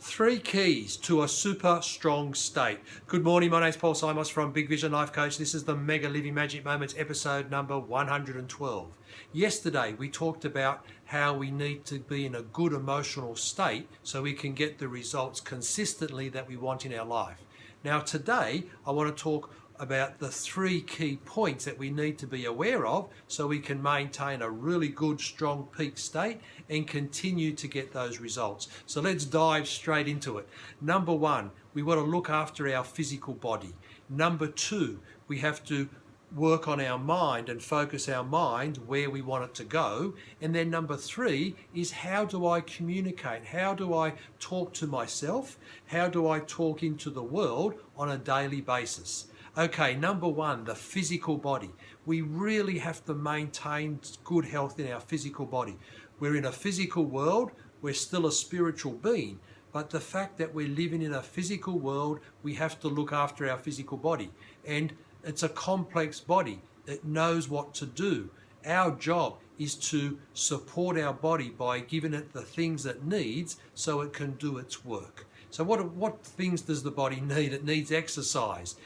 Three keys to a super strong state. Good morning, my name's Paul Simos from Big Vision Life Coach. This is the Mega Living Magic Moments episode number 112. Yesterday we talked about how we need to be in a good emotional state so we can get the results consistently that we want in our life. Now today I want to talk about the three key points that we need to be aware of so we can maintain a really good, strong peak state and continue to get those results. So let's dive straight into it. Number one, we want to look after our physical body. Number two, we have to work on our mind and focus our mind where we want it to go. And then number three is, how do I communicate? How do I talk to myself? How do I talk into the world on a daily basis? Okay, number one, the physical body. We really have to maintain good health in our physical body. We're in a physical world, we're still a spiritual being, but the fact that we're living in a physical world, we have to look after our physical body. And it's a complex body. It knows what to do. Our job is to support our body by giving it the things it needs so it can do its work. So what things does the body need? It needs exercise.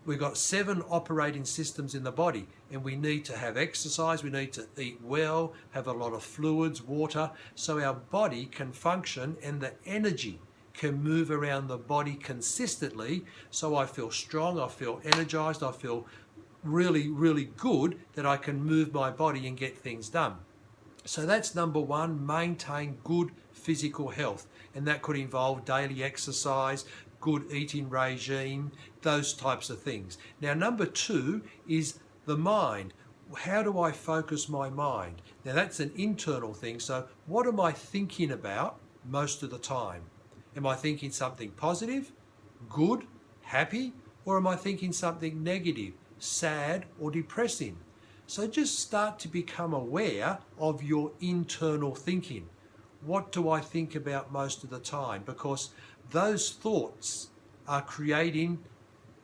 We've got 7 operating systems in the body, and we need to have exercise, we need to eat well, have a lot of fluids, water, so our body can function and the energy can move around the body consistently, so I feel strong, I feel energized, I feel really, really good that I can move my body and get things done. So that's number one, maintain good physical health, and that could involve daily exercise, good eating regime, those types of things. Now, number two is the mind. How do I focus my mind? Now, that's an internal thing. So what am I thinking about most of the time? Am I thinking something positive, good, happy, or am I thinking something negative, sad, or depressing? So just start to become aware of your internal thinking. What do I think about most of the time? Because those thoughts are creating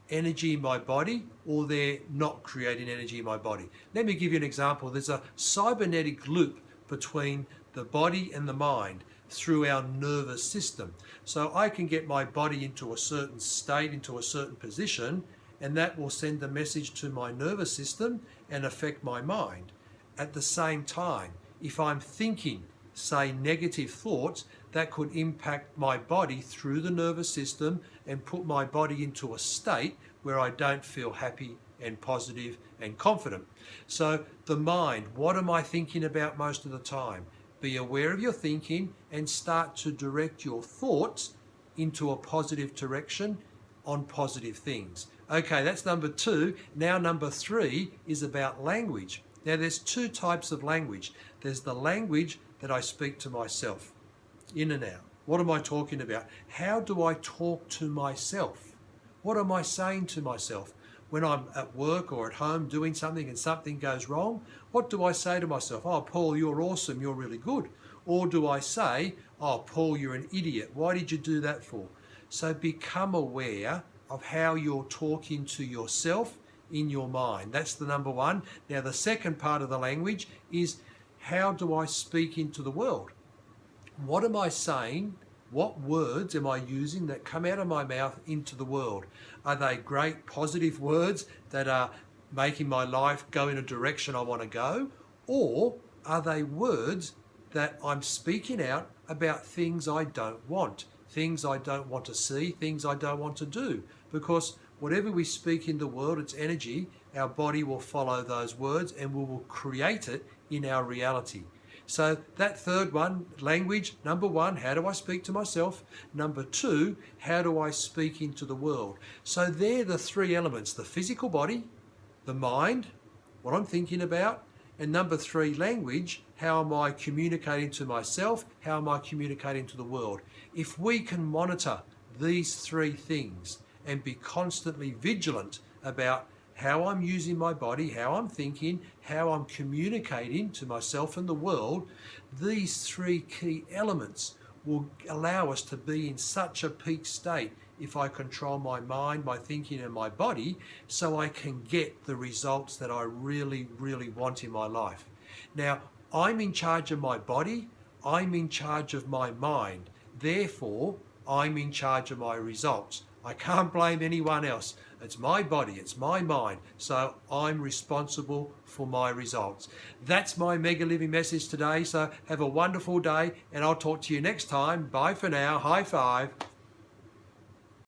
energy in my body, or they're not creating energy in my body. Let me give you an example. There's a cybernetic loop between the body and the mind through our nervous system. So I can get my body into a certain state, into a certain position, and that will send a message to my nervous system and affect my mind. At the same time, if I'm thinking, say, negative thoughts, that could impact my body through the nervous system and put my body into a state where I don't feel happy and positive and confident. So the mind, what am I thinking about most of the time? Be aware of your thinking and start to direct your thoughts into a positive direction on positive things. Okay, that's number two. Now number three is about language. Now there's 2 types of language. There's the language that I speak to myself, in and out. What am I talking about? How do I talk to myself? What am I saying to myself? When I'm at work or at home doing something and something goes wrong, what do I say to myself? Oh, Paul, you're awesome, you're really good. Or do I say, oh, Paul, you're an idiot. Why did you do that for? So become aware of how you're talking to yourself in your mind. That's the number one. Now, the second part of the language is, how do I speak into the world? What am I saying? What words am I using that come out of my mouth into the world? Are they great positive words that are making my life go in a direction I want to go? Or are they words that I'm speaking out about things I don't want, things I don't want to see, things I don't want to do? Because whatever we speak in the world, it's energy. Our body will follow those words and we will create it in our reality. So that third one, language, number one, how do I speak to myself? Number two, how do I speak into the world? So they're the 3 elements: the physical body, the mind, what I'm thinking about, and number 3, language, how am I communicating to myself? How am I communicating to the world? If we can monitor these 3 things and be constantly vigilant about how I'm using my body, how I'm thinking, how I'm communicating to myself and the world, these 3 key elements will allow us to be in such a peak state if I control my mind, my thinking and my body, so I can get the results that I really, really want in my life. Now, I'm in charge of my body, I'm in charge of my mind. Therefore, I'm in charge of my results. I can't blame anyone else. It's my body, it's my mind, so I'm responsible for my results. That's my Mega Living message today, so have a wonderful day, and I'll talk to you next time. Bye for now. High five.